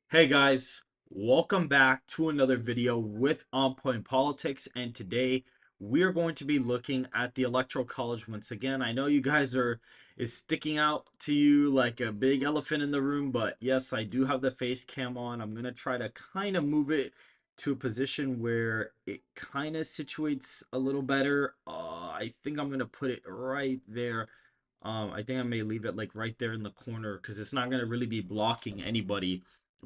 Hey guys, welcome back to another video with On Point Politics, and today we're going to be looking at the Electoral College once again. I know you guys is sticking out to you like a big elephant in the room, but yes, I do have the face cam on. I'm gonna try to kind of move it to a position where it kind of situates a little better. I think I'm gonna put it right there. I think I may leave it like right there in the corner because it's not gonna really be blocking anybody,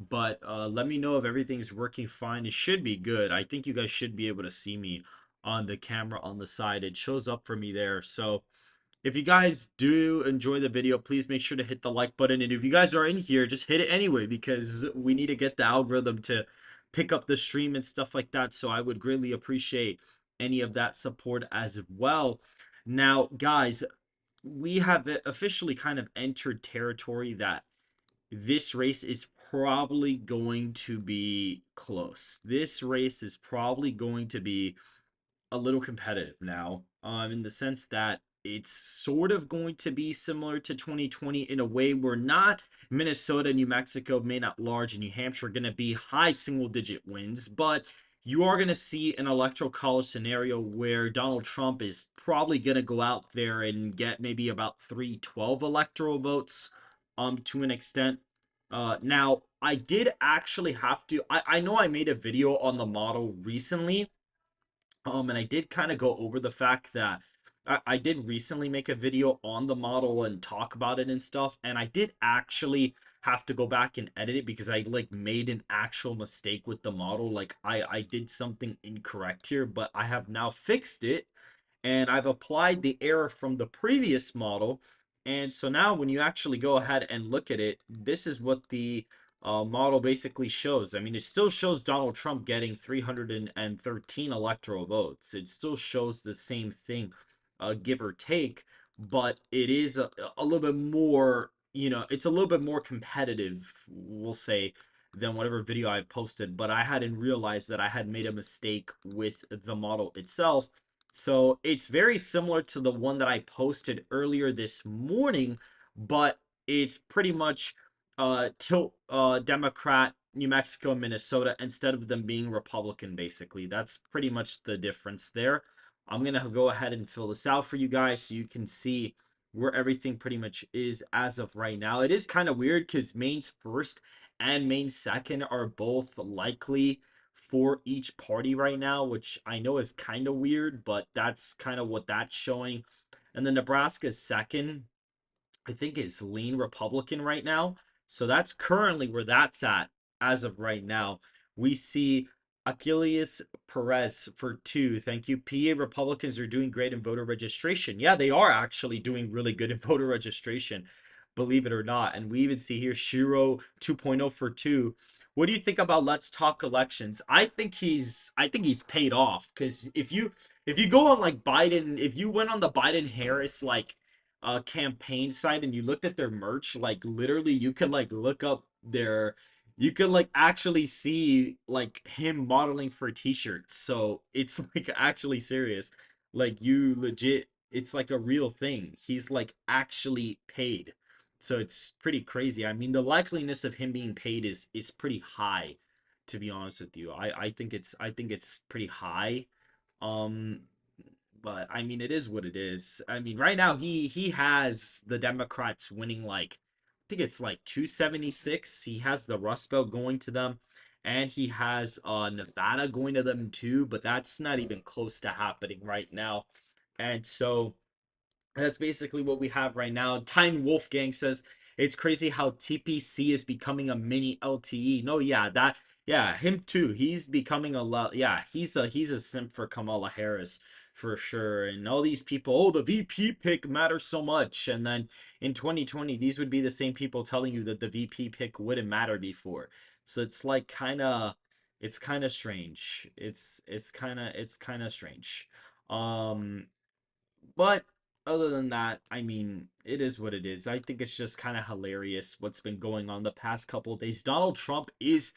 but let me know if everything's working fine. It should be good. I think you guys should be able to see me on the camera on the side. It shows up for me there. So if you guys do enjoy the video, please make sure to hit the like button. And if you guys are in here, just hit it anyway because we need to get the algorithm to pick up the stream and stuff like that. So I would greatly appreciate any of that support as well. Now, guys, we have officially kind of entered territory that this race is probably going to be close. This race is probably going to be a little competitive now, in the sense that it's sort of going to be similar to 2020 in a way where not Minnesota, New Mexico, Maine at large, and New Hampshire are going to be high single digit wins, but you are going to see an electoral college scenario where Donald Trump is probably going to go out there and get maybe about 312 electoral votes to an extent. Now, I did actually have to, I know I made a video on the model recently, and I did kind of go over the fact that I did recently make a video on the model and talk about it and stuff, and I did actually have to go back and edit it because I like made an actual mistake with the model. Like I did something incorrect here, but I have now fixed it and I've applied the error from the previous model. And so now when you actually go ahead and look at it, this is what the model basically shows. I mean, it still shows Donald Trump getting 313 electoral votes. It still shows the same thing, give or take, but it is a little bit more, it's a little bit more competitive, we'll say, than whatever video I posted. But I hadn't realized that I had made a mistake with the model itself, so it's very similar to the one that I posted earlier this morning, but it's pretty much tilt Democrat, New Mexico, and Minnesota instead of them being Republican, basically. That's pretty much the difference there. I'm going to go ahead and fill this out for you guys so you can see where everything pretty much is as of right now. It is kind of weird because Maine's first and Maine's second are both likely for each party right now, which I know is kind of weird, but that's kind of what that's showing. And then Nebraska's second, I think, is lean Republican right now. So that's currently where that's at as of right now. We see Achilles Perez for two. Thank you. PA Republicans are doing great in voter registration. Yeah, they are actually doing really good in voter registration, believe it or not. And we even see here Shiro 2.0 for two. What do you think about Let's Talk Elections? I think he's paid off because if you go on like Biden, if you went on the Biden Harris like campaign site and you looked at their merch, like literally you could like look up their, you could like actually see like him modeling for t-shirts. So it's like actually serious. Like you legit, it's like a real thing. He's like actually paid. So it's pretty crazy. I mean, the likeliness of him being paid is pretty high, to be honest with you. I think it's pretty high. Um but I mean, it is what it is. I mean, right now he has the Democrats winning like, I think it's like 276. He has the Rust Belt going to them, and he has Nevada going to them too, but that's not even close to happening right now. And so that's basically what we have right now. Time Wolfgang says it's crazy how TPC is becoming a mini LTE. No, yeah, yeah, him too. He's becoming a lot. Yeah, he's a simp for Kamala Harris for sure. And all these people, oh, the VP pick matters so much. And then in 2020, these would be the same people telling you that the VP pick wouldn't matter before. So it's like it's kind of strange. It's kind of strange. Um, but other than that, I mean, it is what it is. I think it's just kind of hilarious what's been going on the past couple of days. Donald Trump is,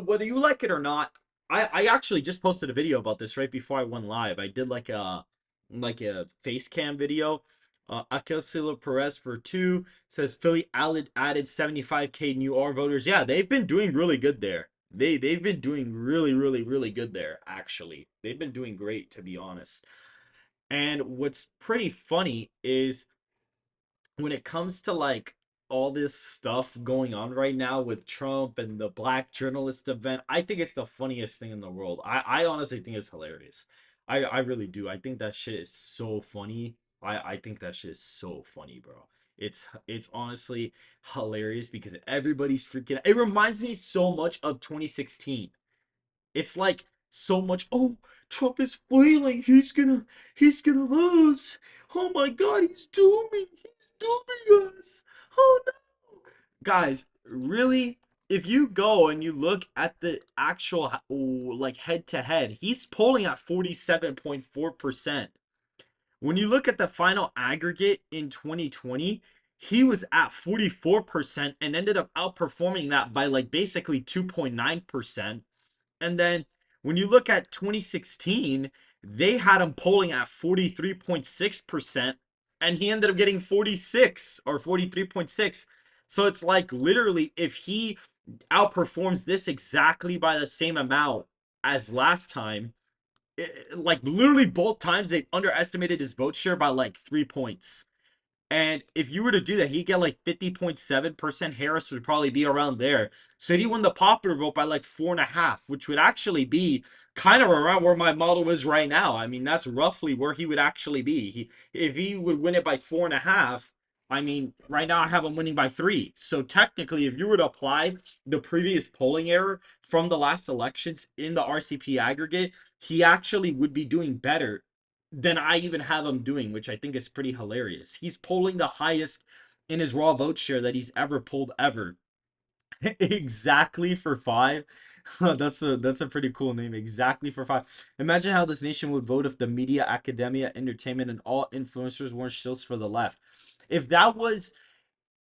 whether you like it or not, I actually just posted a video about this right before I went live. I did like a face cam video Akelsila Perez for 2 says Philly added 75K new R voters. Yeah, they've been doing really good there. They've been doing really good there, actually. They've been doing great, to be honest. And what's pretty funny is when it comes to like all this stuff going on right now with Trump and the black journalist event, I think it's the funniest thing in the world. I honestly think it's hilarious. I really do. I think that shit is so funny. I think that shit is so funny, bro. It's honestly hilarious because everybody's freaking. It reminds me so much of 2016. It's like so much. Oh, Trump is flailing. He's gonna lose. Oh my God, he's dooming. He's dooming us. Oh no, guys, really? If you go and you look at the actual like head to head, he's polling at 47.4%. When you look at the final aggregate in 2020, he was at 44% and ended up outperforming that by like basically 2.9%. And then when you look at 2016, they had him polling at 43.6%, and he ended up getting 46 or 43.6. So it's like literally if he outperforms this exactly by the same amount as last time, like literally both times they underestimated his vote share by like 3 points. And if you were to do that, he'd get like 50.7%. Harris would probably be around there. So he won the popular vote by like 4.5, which would actually be kind of around where my model is right now. I mean, that's roughly where he would actually be. If he would win it by 4.5, I mean, right now I have him winning by 3. So technically, if you were to apply the previous polling error from the last elections in the RCP aggregate, he actually would be doing better than I even have him doing, which I think is pretty hilarious. He's polling the highest in his raw vote share that he's ever pulled ever. Exactly for 5. That's a pretty cool name. Exactly for 5. Imagine how this nation would vote if the media, academia, entertainment, and all influencers weren't shills for the left. If that was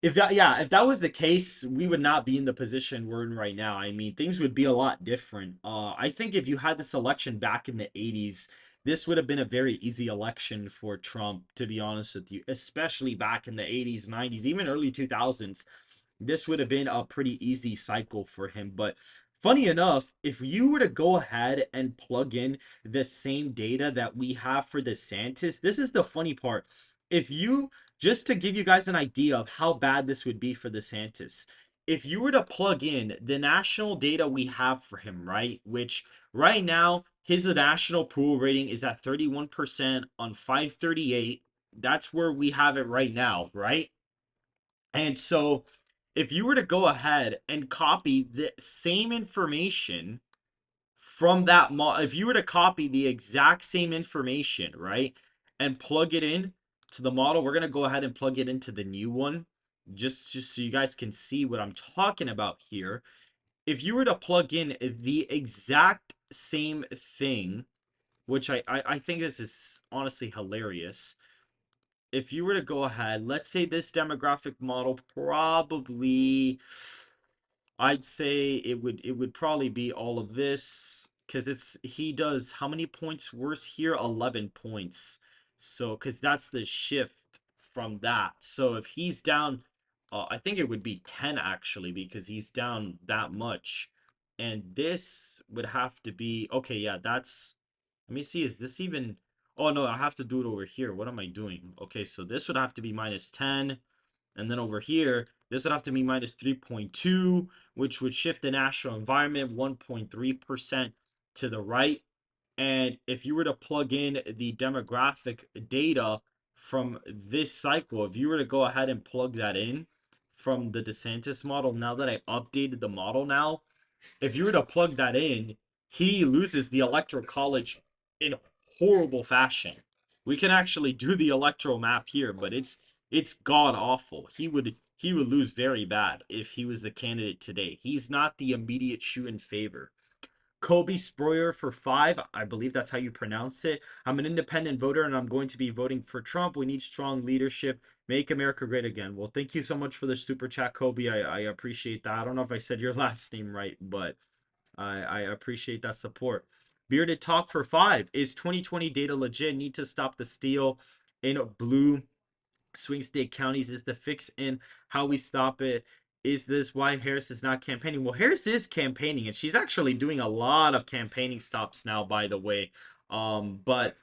if that was the case, we would not be in the position we're in right now. I mean, things would be a lot different. I think if you had this election back in the 80s, this would have been a very easy election for Trump, to be honest with you, especially back in the 80s, 90s, even early 2000s. This would have been a pretty easy cycle for him. But funny enough, if you were to go ahead and plug in the same data that we have for DeSantis, this is the funny part. If you, just to give you guys an idea of how bad this would be for DeSantis, if you were to plug in the national data we have for him, right, which right now his national approval rating is at 31% on 538. That's where we have it right now, right? And so if you were to go ahead and copy the same information from that model, if you were to copy the exact same information, right, and plug it in to the model, we're going to go ahead and plug it into the new one just so you guys can see what I'm talking about here. If you were to plug in the exact same thing, which I think this is honestly hilarious, if you were to go ahead, let's say this demographic model probably, I'd say it would probably be all of this because he does how many points worse here? 11 points. So because that's the shift from that. So if he's down, I think it would be 10 actually because he's down that much. And this would have to be okay. Yeah, that's. Let me see. Is this even? Oh no, I have to do it over here. What am I doing? Okay, so this would have to be minus 10. And then over here, this would have to be minus 3.2, which would shift the national environment 1.3% to the right. And if you were to plug in the demographic data from this cycle, if you were to go ahead and plug that in from the DeSantis model, now that I updated the model now, if you were to plug that in, he loses the electoral college in horrible fashion. We can actually do the electoral map here, but it's god awful. He would lose very bad if he was the candidate today. He's not the immediate shoe in favor. Kobe Sproyer for 5. I believe that's how you pronounce it. I'm an independent voter and I'm going to be voting for Trump. We need strong leadership. Make America great again. Well, thank you so much for the super chat, Kobe. I appreciate that. I don't know if I said your last name right, but I appreciate that support. Bearded Talk for 5. Is 2020 data legit? Need to stop the steal in blue swing state counties is the fix in how we stop it. Is this why Harris is not campaigning? Well, Harris is campaigning, and she's actually doing a lot of campaigning stops now, by the way. But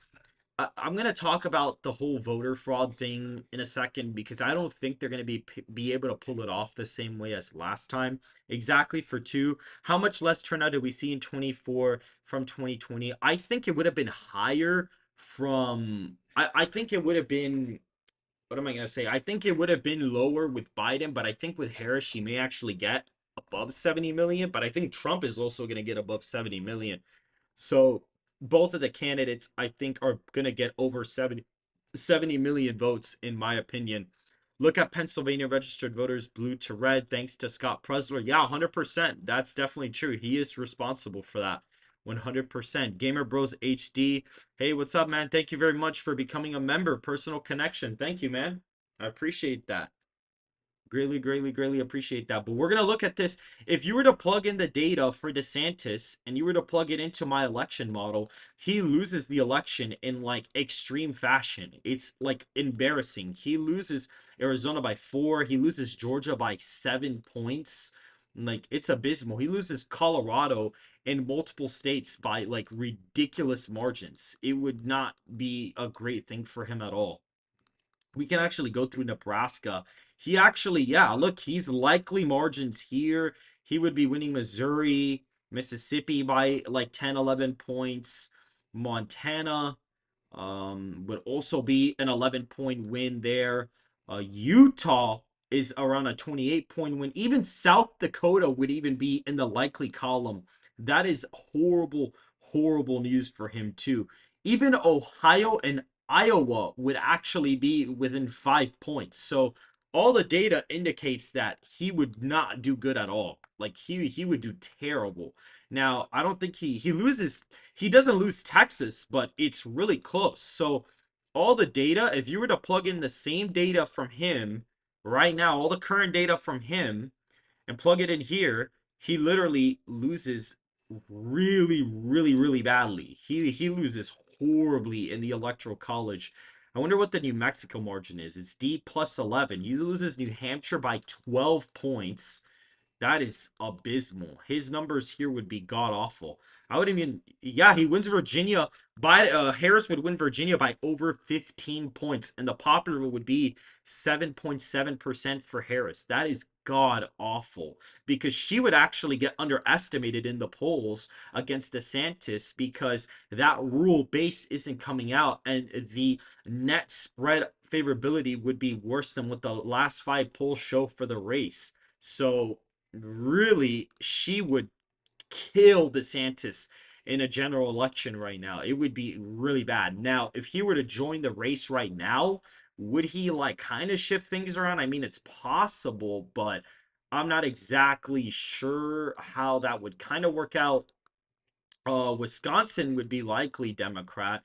I'm gonna talk about the whole voter fraud thing in a second, because I don't think they're gonna be able to pull it off the same way as last time. Exactly for two. How much less turnout did we see in 24 from 2020? I think it would have been higher from. I think it would have been, what am I going to say? I think it would have been lower with Biden, but I think with Harris, she may actually get above 70 million. But I think Trump is also going to get above 70 million. So both of the candidates, I think, are going to get over 70 million votes, in my opinion. Look at Pennsylvania registered voters blue to red thanks to Scott Presler. Yeah, 100%. That's definitely true. He is responsible for that. 100%. Gamer Bros HD. Hey, what's up, man? Thank you very much for becoming a member. Personal connection. Thank you, man. I appreciate that. Greatly, greatly, greatly appreciate that. But we're going to look at this. If you were to plug in the data for DeSantis and you were to plug it into my election model, he loses the election in like extreme fashion. It's like embarrassing. He loses Arizona by 4. He loses Georgia by 7 points. Like, it's abysmal. He loses Colorado in multiple states by like ridiculous margins. It would not be a great thing for him at all. We can actually go through Nebraska. He actually, yeah, look, he's likely margins here. He would be winning Missouri, Mississippi by like 10, 11 points. Montana would also be an 11-point win there. Utah is around a 28-point win. Even South Dakota would even be in the likely column. That is horrible, horrible news for him too. Even Ohio and Iowa would actually be within 5 points. So all the data indicates that he would not do good at all. Like, he would do terrible. Now, I don't think he doesn't lose Texas, but it's really close. So all the data, if you were to plug in the same data from him right now, all the current data from him, and plug it in here, he literally loses really, really, really badly. He loses horribly in the Electoral College. I wonder what the New Mexico margin is. It's D plus 11. He loses New Hampshire by 12 points. That is abysmal. His numbers here would be god awful. I would even, yeah, he wins Virginia by Harris would win Virginia by over 15 points, and the popular would be 7.7% for Harris. That is god awful, because she would actually get underestimated in the polls against DeSantis, because that rural base isn't coming out, and the net spread favorability would be worse than what the last 5 polls show for the race. So really, she would kill DeSantis in a general election right now. It would be really bad. Now, if he were to join the race right now, would he like kind of shift things around? I mean, it's possible, but I'm not exactly sure how that would kind of work out. Wisconsin would be likely Democrat.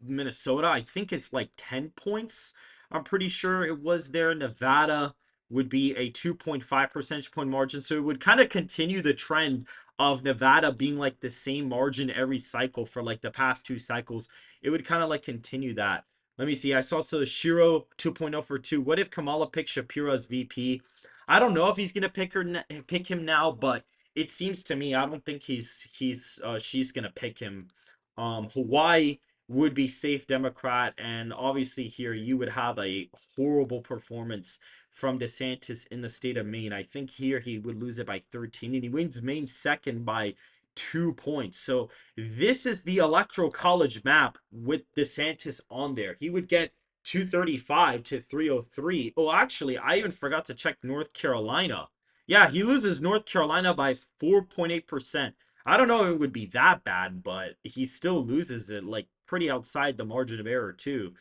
Minnesota, I think, is like 10 points. I'm pretty sure it was there. Nevada would be a 2.5 percentage point margin. So it would kind of continue the trend of Nevada being like the same margin every cycle for like the past 2 cycles. It would kind of like continue that. Let me see. I saw so Shiro 2.0 for 2. What if Kamala picks Shapiro as VP? I don't know if he's gonna pick him now, but it seems to me, I don't think she's gonna pick him. Hawaii would be safe Democrat, and obviously here you would have a horrible performance from DeSantis in the state of Maine. I think here he would lose it by 13, and he wins Maine second by 2 points. So this is the electoral college map with DeSantis on there. He would get 235 to 303. Oh, actually, I even forgot to check North Carolina. Yeah, he loses North Carolina by 4.8%. I don't know if it would be that bad, but he still loses it like pretty outside the margin of error too.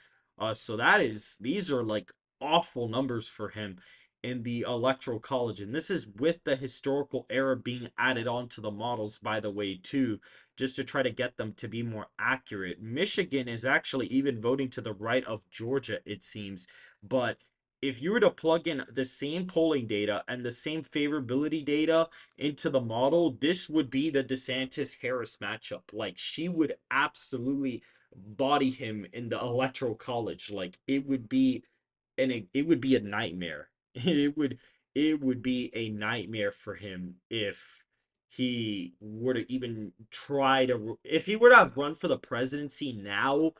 So these are like awful numbers for him in the electoral college, and this is with the historical error being added onto the models, by the way, too, just to try to get them to be more accurate. Michigan is actually even voting to the right of Georgia, it seems, but if you were to plug in the same polling data and the same favorability data into the model, this would be the DeSantis Harris matchup. Like, she would absolutely body him in the electoral college. Like, it would be and it would be a nightmare. It would be a nightmare for him if he were to even try to if he were to have run for the presidency now.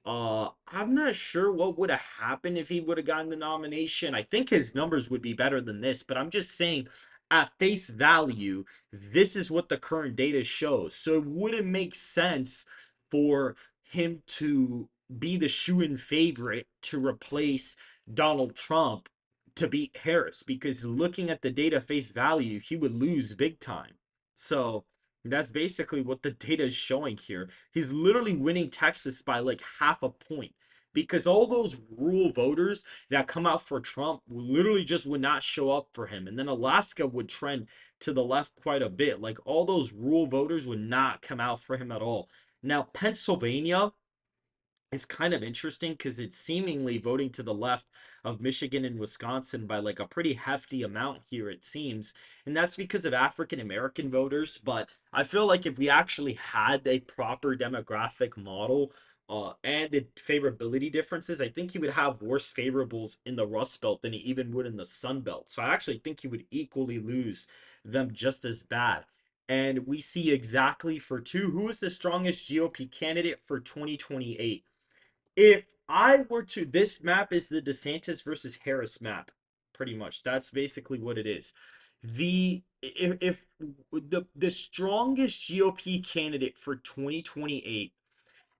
I'm not sure what would have happened if he would have gotten the nomination. I think his numbers would be better than this, but I'm just saying, at face value, this is what the current data shows. So it wouldn't make sense for him to be the shoe-in favorite to replace Donald Trump to beat Harris, because looking at the data face value, he would lose big time. So that's basically what the data is showing here. He's literally winning Texas by like half a point, because all those rural voters that come out for Trump literally just would not show up for him. And then Alaska would trend to the left quite a bit. Like all those rural voters would not come out for him at all. Now, Pennsylvania is kind of interesting because it's seemingly voting to the left of Michigan and Wisconsin by like a pretty hefty amount here, it seems. And that's because of African American voters. But I feel like if we actually had a proper demographic model, and the favorability differences, I think he would have worse favorables in the Rust Belt than he even would in the Sun Belt. So I actually think he would equally lose them just as bad. And we see exactly for two, who is the strongest GOP candidate for 2028? If I were to, this map is the DeSantis versus Harris map, pretty much. That's basically what it is. If the strongest GOP candidate for 2028,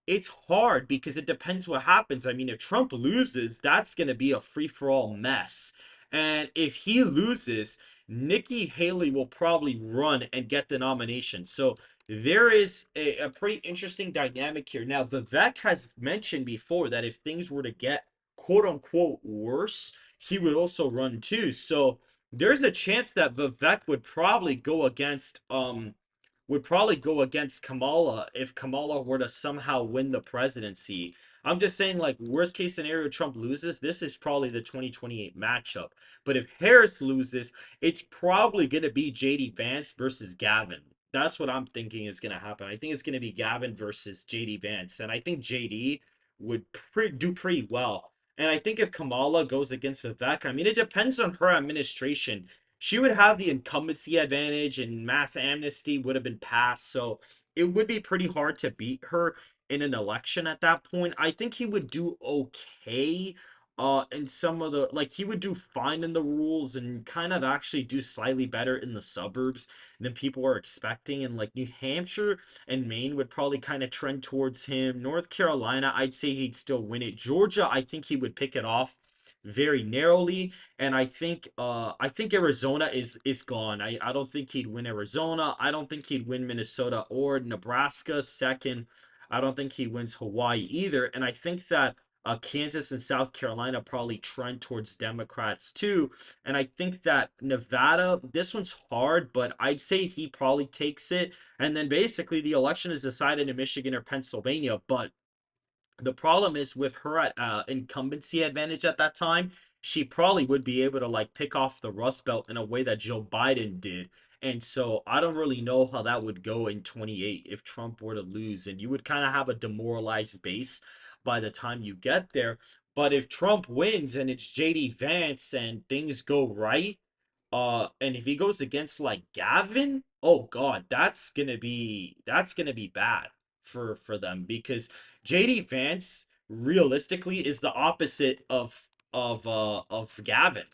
it's hard because it depends what happens. I mean, if Trump loses, that's going to be a free-for-all mess. And if he loses, Nikki Haley will probably run and get the nomination. So there is a pretty interesting dynamic here. Now, Vivek has mentioned before that if things were to get quote unquote worse, he would also run too. So there's a chance that Vivek would probably go against Kamala if Kamala were to somehow win the presidency. I'm just saying, like, worst case scenario, Trump loses. This is probably the 2028 matchup. But if Harris loses, it's probably going to be JD Vance versus Gavin. That's what I'm thinking is going to happen. I think it's going to be Gavin versus JD Vance. And I think JD would do pretty well. And I think if Kamala goes against Vivek, I mean, it depends on her administration. She would have the incumbency advantage and mass amnesty would have been passed. So it would be pretty hard to beat her in an election at that point. I think he would do okay in some of the, like, he would do fine in the rules and kind of actually do slightly better in the suburbs than people are expecting. And like New Hampshire and Maine would probably kind of trend towards him. North Carolina, I'd say he'd still win it. Georgia, I think he would pick it off very narrowly. And I think Arizona is gone. I don't think he'd win Arizona. I don't think he'd win Minnesota or Nebraska second. I don't think he wins Hawaii either. And I think that Kansas and South Carolina probably trend towards Democrats too. And I think that Nevada, this one's hard, but I'd say he probably takes it. And then basically the election is decided in Michigan or Pennsylvania. But the problem is with her at incumbency advantage at that time, she probably would be able to like pick off the Rust Belt in a way that Joe Biden did. And so I don't really know how that would go in 28 if Trump were to lose. And you would kind of have a demoralized base by the time you get there. But if Trump wins and it's JD Vance and things go right, and if he goes against like Gavin, oh God, that's gonna be bad for them, because JD Vance realistically is the opposite of Gavin.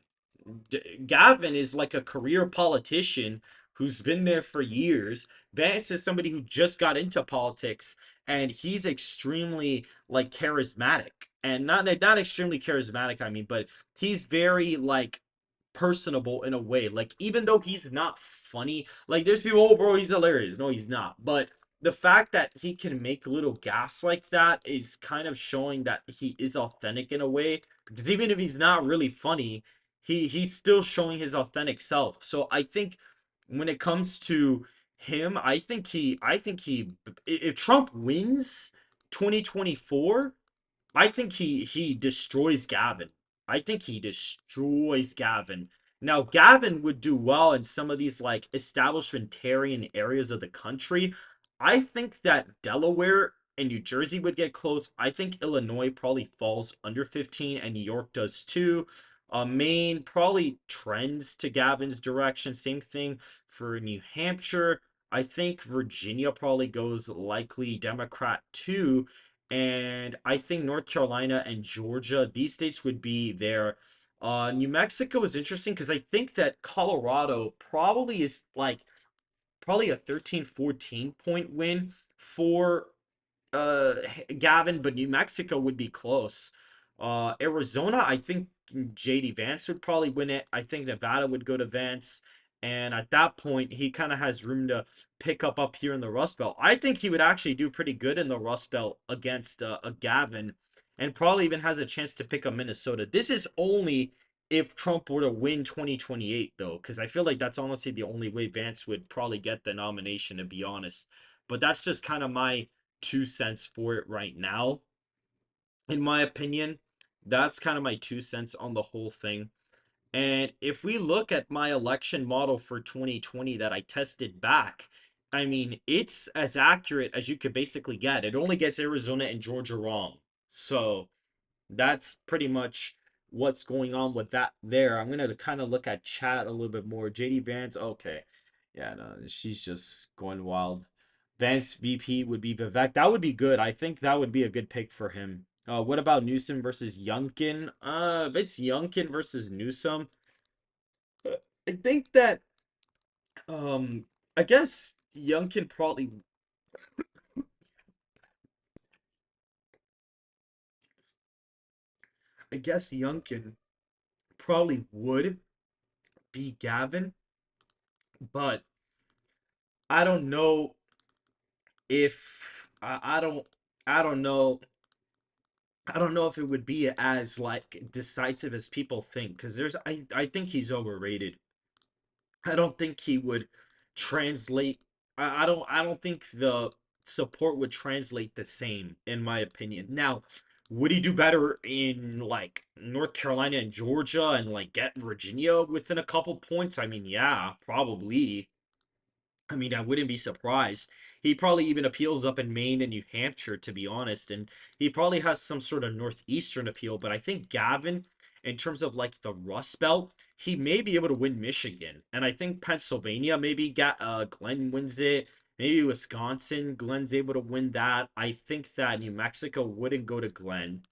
Gavin is like a career politician who's been there for years. Vance is somebody who just got into politics, and he's extremely like charismatic, and not extremely charismatic, I mean, but he's very like personable in a way. Like, even though he's not funny, like there's people, oh bro, he's hilarious. No, he's not. But the fact that he can make little gaffes like that is kind of showing that he is authentic in a way. Because even if he's not really funny, he's still showing his authentic self. So I think when it comes to him, I think he if Trump wins 2024, I think he destroys Gavin. I think he destroys Gavin. Now, Gavin would do well in some of these like establishmentarian areas of the country. I think that Delaware and New Jersey would get close. I think Illinois probably falls under 15, and New York does too. Maine probably trends to Gavin's direction. Same thing for New Hampshire. I think Virginia probably goes likely Democrat too. And I think North Carolina and Georgia, these states would be there. New Mexico is interesting because I think that Colorado probably is like probably a 13, 14 point win for Gavin, but New Mexico would be close. Arizona, I think JD Vance would probably win it. I think Nevada would go to Vance. And at that point, he kind of has room to pick up here in the Rust Belt. I think he would actually do pretty good in the Rust Belt against a Gavin, and probably even has a chance to pick up Minnesota. This is only if Trump were to win 2028, though, because I feel like that's honestly the only way Vance would probably get the nomination, to be honest. But that's just kind of my 2 cents for it right now, in my opinion. That's kind of my 2 cents on the whole thing. And if we look at my election model for 2020 that I tested back, I mean, it's as accurate as you could basically get. It only gets Arizona and Georgia wrong. So that's pretty much what's going on with that there. I'm gonna kind of look at chat a little bit more. JD Vance, okay. Yeah, no, she's just going wild. Vance VP would be Vivek. That would be good. I think that would be a good pick for him. What about Newsom versus Youngkin? If it's Youngkin versus Newsom, I think that um I guess Youngkin probably I guess Youngkin probably would be Gavin, but I don't know if I don't know if it would be as like decisive as people think, because I think he's overrated. I don't think he would translate. I don't think the support would translate the same, in my opinion. Now, would he do better in like North Carolina and Georgia and like get Virginia within a couple points? I mean, yeah, probably. I mean, I wouldn't be surprised. He probably even appeals up in Maine and New Hampshire, to be honest. And he probably has some sort of Northeastern appeal. But I think Gavin, in terms of like the Rust Belt, he may be able to win Michigan. And I think Pennsylvania, maybe Glenn wins it. Maybe Wisconsin, Glenn's able to win that. I think that New Mexico wouldn't go to Glenn.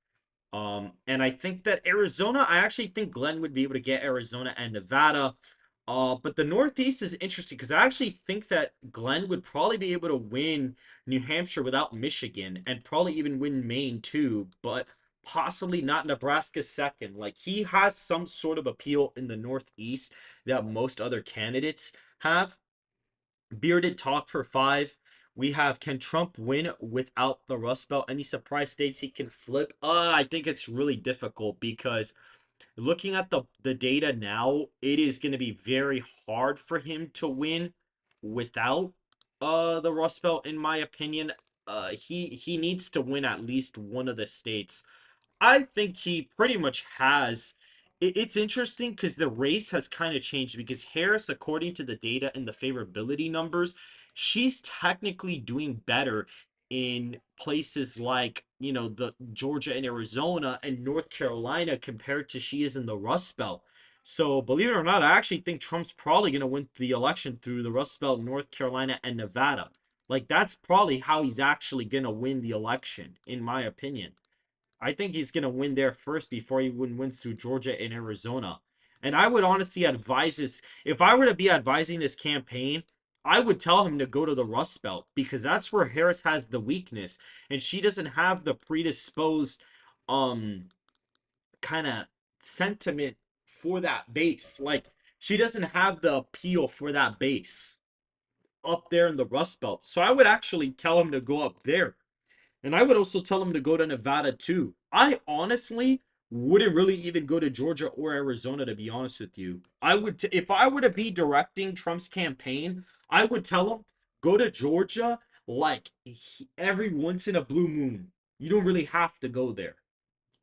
And I think that Arizona, I actually think Glenn would be able to get Arizona and Nevada. But the Northeast is interesting because I actually think that Glenn would probably be able to win New Hampshire without Michigan and probably even win Maine too, but possibly not Nebraska second. Like he has some sort of appeal in the Northeast that most other candidates have. Bearded talk for 5. We have, can Trump win without the Rust Belt? Any surprise states he can flip? I think it's really difficult because looking at the data now, it is going to be very hard for him to win without the Rust Belt, in my opinion. He needs to win at least one of the states. I think he pretty much has. It's interesting because the race has kind of changed because Harris, according to the data and the favorability numbers, she's technically doing better in places like, the Georgia and Arizona and North Carolina compared to she is in the Rust Belt. So believe it or not, I actually think Trump's probably going to win the election through the Rust Belt, North Carolina, and Nevada. Like that's probably how he's actually going to win the election, in my opinion. I think he's going to win there first before he wins through Georgia and Arizona. And I would honestly advise this. If I were to be advising this campaign, I would tell him to go to the Rust Belt because that's where Harris has the weakness. And she doesn't have the predisposed kind of sentiment for that base. Like, she doesn't have the appeal for that base up there in the Rust Belt. So I would actually tell him to go up there. And I would also tell him to go to Nevada too. I honestly wouldn't really even go to Georgia or Arizona, to be honest with you. If I were to be directing Trump's campaign, I would tell him go to Georgia like every once in a blue moon. You don't really have to go there.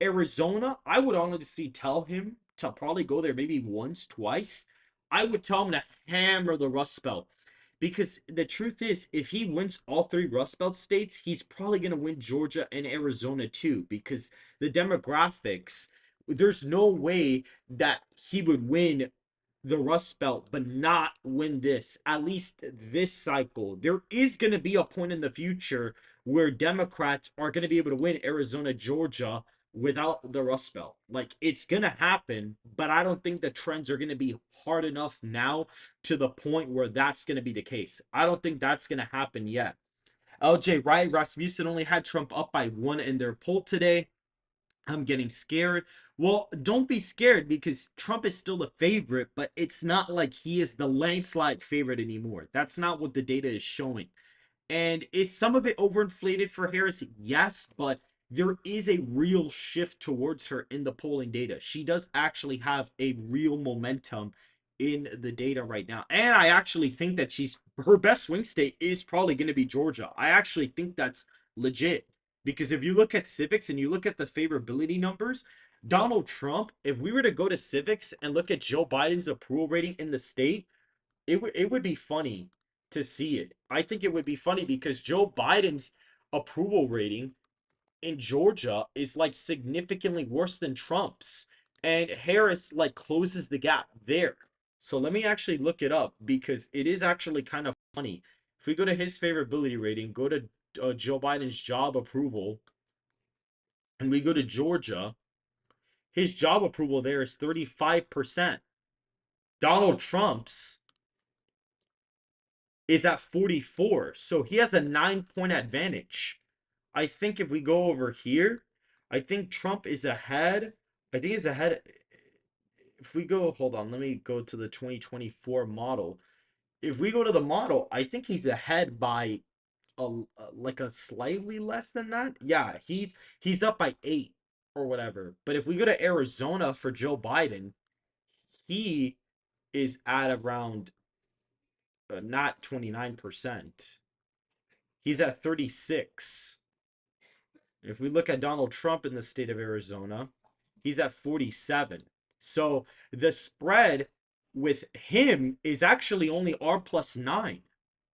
Arizona, I would honestly tell him to probably go there maybe once, twice. I would tell him to hammer the Rust Belt Because the truth is, if he wins all three Rust Belt states, he's probably going to win Georgia and Arizona too. Because the demographics, there's no way that he would win the Rust Belt, but not win this, at least this cycle. There is going to be a point in the future where Democrats are going to be able to win Arizona, Georgia without the Rust Belt. Like, it's going to happen, but I don't think the trends are going to be hard enough now to the point where that's going to be the case. I don't think that's going to happen yet. LJ Wright, Rasmussen only had Trump up by 1 in their poll today. I'm getting scared. Well, don't be scared because Trump is still the favorite, but it's not like he is the landslide favorite anymore. That's not what the data is showing. And is some of it overinflated for Harris? Yes, but there is a real shift towards her in the polling data. She does actually have a real momentum in the data right now. And I actually think that her best swing state is probably going to be Georgia. I actually think that's legit because if you look at civics and you look at the favorability numbers, Donald Trump, if we were to go to civics and look at Joe Biden's approval rating in the state, it would be funny to see it. I think it would be funny because Joe Biden's approval rating in Georgia is like significantly worse than Trump's, and Harris like closes the gap there. So let me actually look it up because it is actually kind of funny. If we go to his favorability rating, go to Joe Biden's job approval, and we go to Georgia, his job approval there is 35%. Donald Trump's is at 44. So he has a 9-point advantage. I think if we go over here, I think Trump is ahead. I think he's ahead. If we go, hold on, let me go to the 2024 model. If we go to the model, I think he's ahead by like a slightly less than that. Yeah, he's up by 8 or whatever. But if we go to Arizona for Joe Biden, he is at around not 29%. He's at 36. If we look at Donald Trump in the state of Arizona, he's at 47. So the spread with him is actually only R plus 9.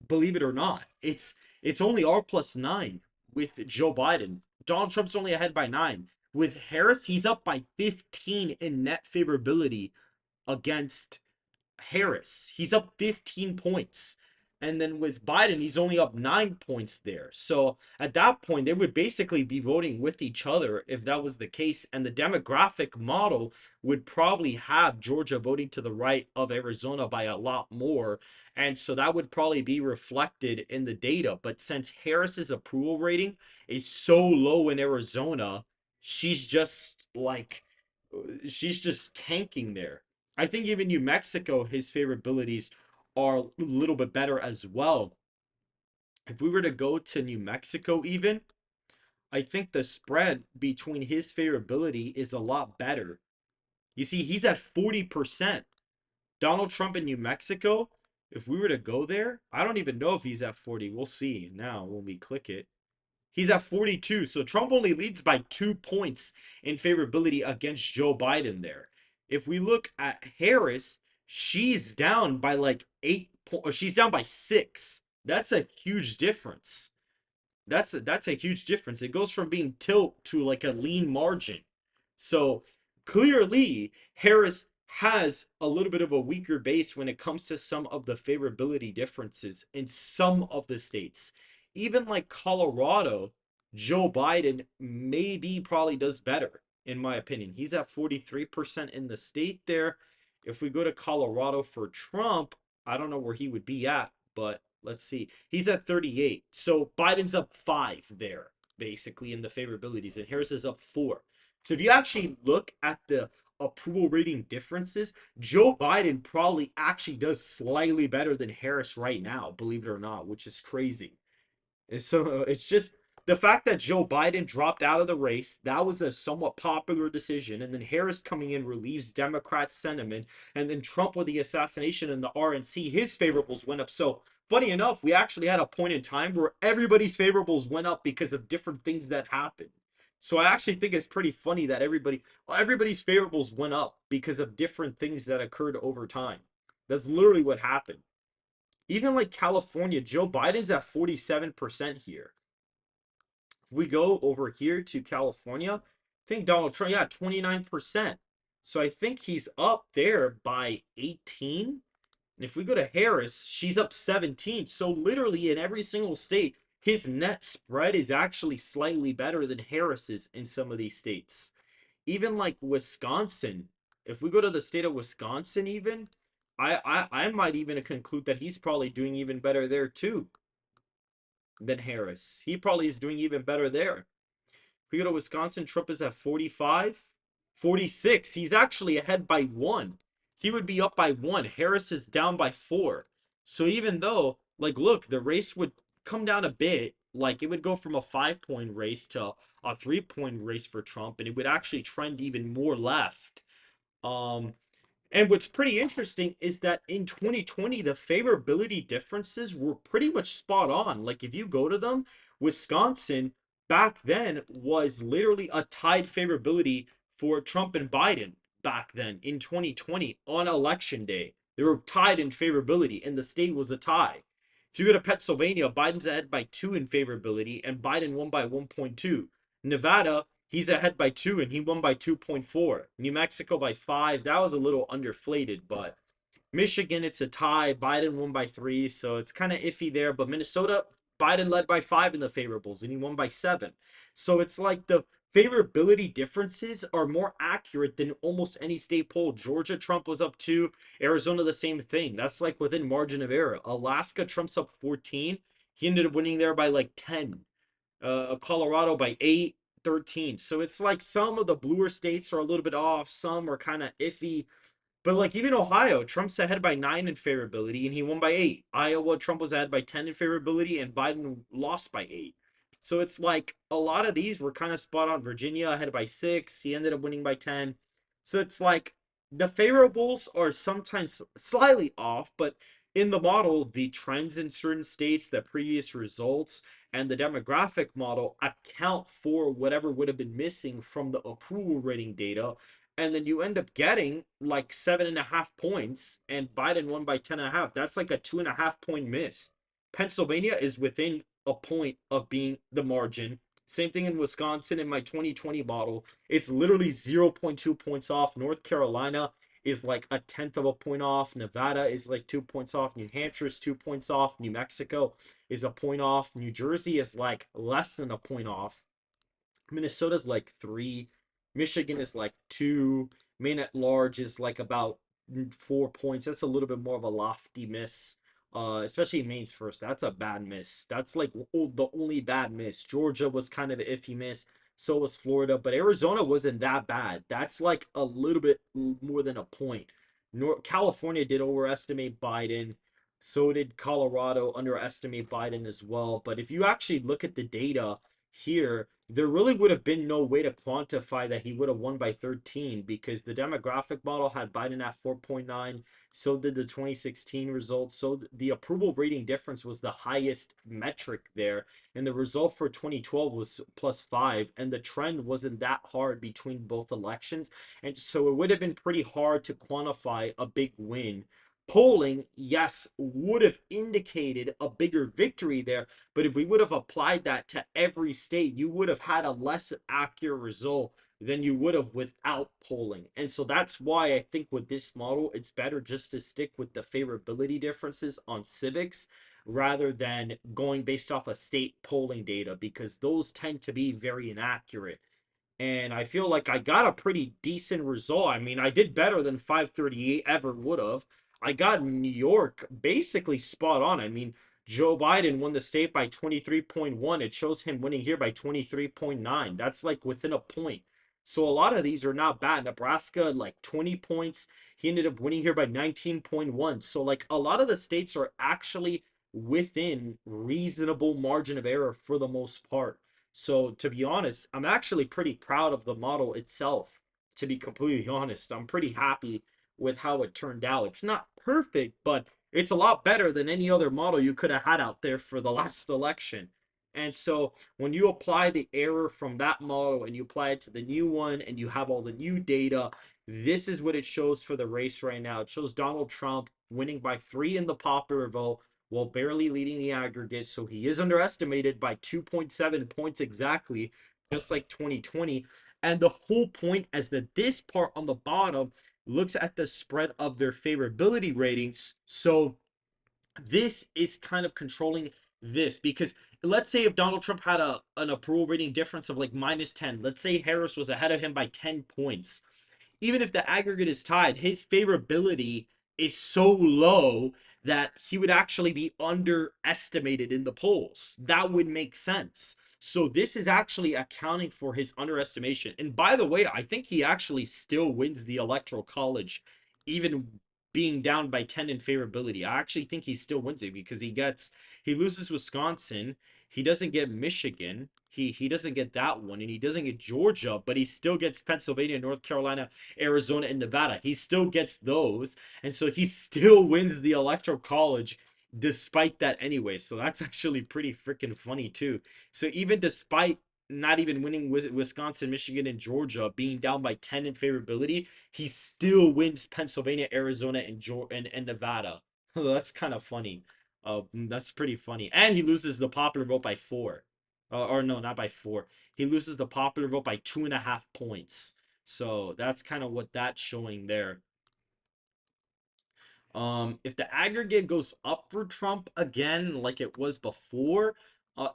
Believe it or not. It's only R plus 9 with Joe Biden. Donald Trump's only ahead by 9. With Harris, he's up by 15 in net favorability against Harris. He's up 15 points. And then with Biden, he's only up 9 points there. So at that point, they would basically be voting with each other if that was the case. And the demographic model would probably have Georgia voting to the right of Arizona by a lot more. And so that would probably be reflected in the data. But since Harris's approval rating is so low in Arizona, she's just like, she's just tanking there. I think even New Mexico, his favorabilities are a little bit better as well. If we were to go to New Mexico, even, I think the spread between his favorability is a lot better. You see, he's at 40%. Donald Trump in New Mexico, if we were to go there, I don't even know if he's at 40. We'll see now when we click it. He's at 42. So Trump only leads by 2 points in favorability against Joe Biden there. If we look at Harris, she's down by like 8 points. She's down by 6. That's a huge difference. That's a huge difference. It goes from being tilt to like a lean margin. So clearly, Harris has a little bit of a weaker base when it comes to some of the favorability differences in some of the states. Even like Colorado, Joe Biden maybe probably does better, in my opinion. He's at 43% in the state there. If we go to Colorado for Trump, I don't know where he would be at, but let's see. He's at 38. So Biden's up 5 there, basically, in the favorabilities, and Harris is up 4. So if you actually look at the approval rating differences, Joe Biden probably actually does slightly better than Harris right now, believe it or not, which is crazy. And so it's just the fact that Joe Biden dropped out of the race, that was a somewhat popular decision. And then Harris coming in relieves Democrat sentiment. And then Trump with the assassination and the RNC, his favorables went up. So funny enough, we actually had a point in time where everybody's favorables went up because of different things that happened. So I actually think it's pretty funny that everybody's favorables went up because of different things that occurred over time. That's literally what happened. Even like California, Joe Biden's at 47% here. If we go over here to California, I think Donald Trump, yeah, 29%. So I think he's up there by 18. And if we go to Harris, she's up 17. So literally in every single state, his net spread is actually slightly better than Harris's in some of these states. Even like Wisconsin, if we go to the state of Wisconsin, even I might even conclude that he's probably doing even better there too than Harris. He probably is doing even better there. If we go to Wisconsin, Trump is at 45, 46. He's actually ahead by 1. He would be up by 1. Harris is down by 4. So even though, like, look, the race would come down a bit, like it would go from a 5-point race to a 3-point race for Trump, and it would actually trend even more left. Um, and what's pretty interesting is that in 2020, the favorability differences were pretty much spot on. Like if you go to them, Wisconsin back then was literally a tied favorability for Trump and Biden back then in 2020 on election day. They were tied in favorability, and the state was a tie. If you go to Pennsylvania, Biden's ahead by 2 in favorability, and Biden won by 1.2. Nevada, he's ahead by 2 and he won by 2.4. New Mexico by 5. That was a little underflated, but Michigan, it's a tie. Biden won by 3, so it's kind of iffy there. But Minnesota, Biden led by 5 in the favorables and he won by 7. So it's like the favorability differences are more accurate than almost any state poll. Georgia, Trump was up 2. Arizona, the same thing. That's like within margin of error. Alaska, Trump's up 14. He ended up winning there by like 10. Colorado by 8, 13. So it's like some of the bluer states are a little bit off, some are kind of iffy. But like even Ohio, Trump's ahead by 9 in favorability and he won by 8. Iowa, Trump was ahead by 10 in favorability and Biden lost by 8. So it's like a lot of these were kind of spot on. Virginia ahead by 6. He ended up winning by 10. So it's like the favorables are sometimes slightly off, but in the model, the trends in certain states, the previous results, and the demographic model account for whatever would have been missing from the approval rating data. And then you end up getting like 7.5 points, and Biden won by 10.5. That's like a 2.5 point miss. Pennsylvania is within a point of being the margin. Same thing in Wisconsin in my 2020 model. It's literally 0.2 points off. North Carolina is like a tenth of a point off. Nevada is like 2 points off. New Hampshire is 2 points off. New Mexico is a point off. New Jersey is like less than a point off. Minnesota's like 3. Michigan is like 2. Maine at large is like about 4 points. That's a little bit more of a lofty miss. Especially Maine's first. That's a bad miss. That's like the only bad miss. Georgia was kind of an iffy miss. So was Florida, but Arizona wasn't that bad. That's like a little bit more than a point. California did overestimate Biden. So did Colorado underestimate Biden as well. But if you actually look at the data here, there really would have been no way to quantify that he would have won by 13 because the demographic model had Biden at 4.9. So did the 2016 results. So the approval rating difference was the highest metric there. And the result for 2012 was +5. And the trend wasn't that hard between both elections. And so it would have been pretty hard to quantify a big win. Polling, yes, would have indicated a bigger victory there, but if we would have applied that to every state, you would have had a less accurate result than you would have without polling. And so that's why I think with this model, it's better just to stick with the favorability differences on civics rather than going based off of state polling data because those tend to be very inaccurate. And I feel like I got a pretty decent result. I mean, I did better than 538 ever would have. I got New York basically spot on. I mean, Joe Biden won the state by 23.1. It shows him winning here by 23.9. That's like within a point. So a lot of these are not bad. Nebraska, like 20 points. He ended up winning here by 19.1. So like a lot of the states are actually within reasonable margin of error for the most part. So to be honest, I'm actually pretty proud of the model itself, to be completely honest. I'm pretty happy with how it turned out. It's not perfect, but it's a lot better than any other model you could have had out there for the last election. And so when you apply the error from that model and you apply it to the new one and you have all the new data, this is what it shows for the race right now. It shows Donald Trump winning by 3 in the popular vote while barely leading the aggregate. So he is underestimated by 2.7 points exactly, just like 2020. And the whole point is that this part on the bottom looks at the spread of their favorability ratings. So this is kind of controlling this, because let's say if Donald Trump had an approval rating difference of like -10, let's say Harris was ahead of him by 10 points, even if the aggregate is tied, his favorability is so low that he would actually be underestimated in the polls. That would make sense. So this is actually accounting for his underestimation. And by the way, I think he actually still wins the electoral college, even being down by 10 in favorability. I actually think he still wins it, because he loses Wisconsin, he doesn't get Michigan, he doesn't get that one, and he doesn't get Georgia, but he still gets Pennsylvania, North Carolina, Arizona, and Nevada. He still gets those, and so he still wins the electoral college despite that anyway. So that's actually pretty freaking funny too. So even despite not even winning Wisconsin, Michigan, and Georgia, being down by 10 in favorability, he still wins Pennsylvania, Arizona, and Nevada. So that's kind of funny. That's pretty funny. And he loses the popular vote by 4. Or no, not by 4. He loses the popular vote by 2.5 points. So that's kind of what that's showing there. If the aggregate goes up for Trump again, like it was before,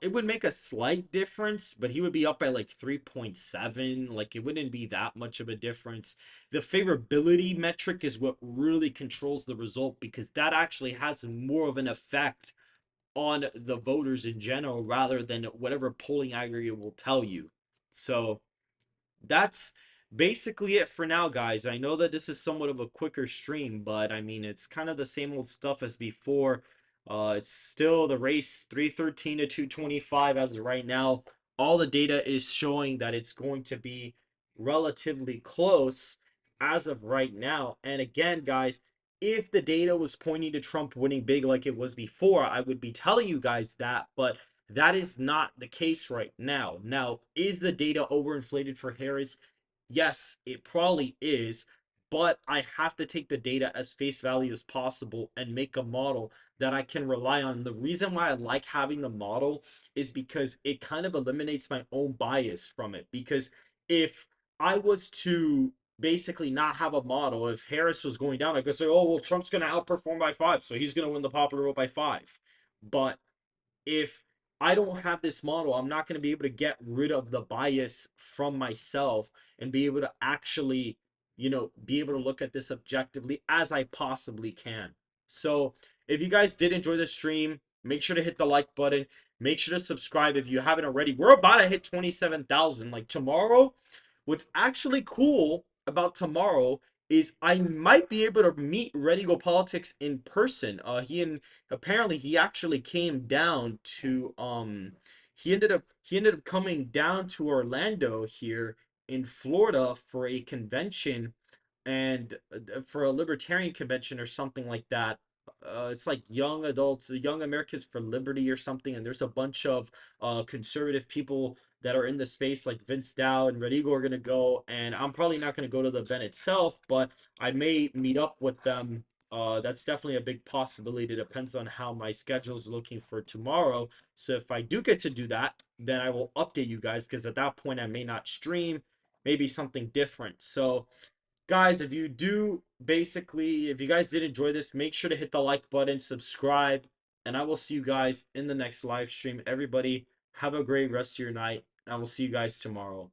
it would make a slight difference, but he would be up by like 3.7. Like it wouldn't be that much of a difference. The favorability metric is what really controls the result, because that actually has more of an effect on the voters in general rather than whatever polling aggregate will tell you. So that's basically it for now, guys. I know that this is somewhat of a quicker stream, but I mean, it's kind of the same old stuff as before. It's still the race 313 to 225 as of right now. All the data is showing that it's going to be relatively close as of right now. And again, guys, if the data was pointing to Trump winning big like it was before, I would be telling you guys that, but that is not the case right now. Now, is the data overinflated for Harris? Yes, it probably is, but I have to take the data as face value as possible and make a model that I can rely on. The reason why I like having the model is because it kind of eliminates my own bias from it. Because if I was to basically not have a model, if Harris was going down, I could say, oh, well, Trump's going to outperform by 5, so he's going to win the popular vote by 5. But if I don't have this model, I'm not going to be able to get rid of the bias from myself and be able to actually, be able to look at this objectively as I possibly can. So if you guys did enjoy the stream, make sure to hit the like button. Make sure to subscribe if you haven't already. We're about to hit 27,000. Like tomorrow, what's actually cool about tomorrow is I might be able to meet Ready Go Politics in person. Apparently he actually came down to he ended up coming down to Orlando here in Florida for a convention, and for a libertarian convention or something like that. It's like young adults, young Americans for liberty or something, and there's a bunch of conservative people that are in the space, like Vince Dow and Redigo are going to go, and I'm probably not going to go to the event itself, but I may meet up with them. That's definitely a big possibility. It depends on how my schedule is looking for tomorrow. So if I do get to do that, then I will update you guys, because at that point I may not stream, maybe something different. So guys, if you guys did enjoy this, make sure to hit the like button, subscribe, and I will see you guys in the next live stream. Everybody, have a great rest of your night. I will see you guys tomorrow.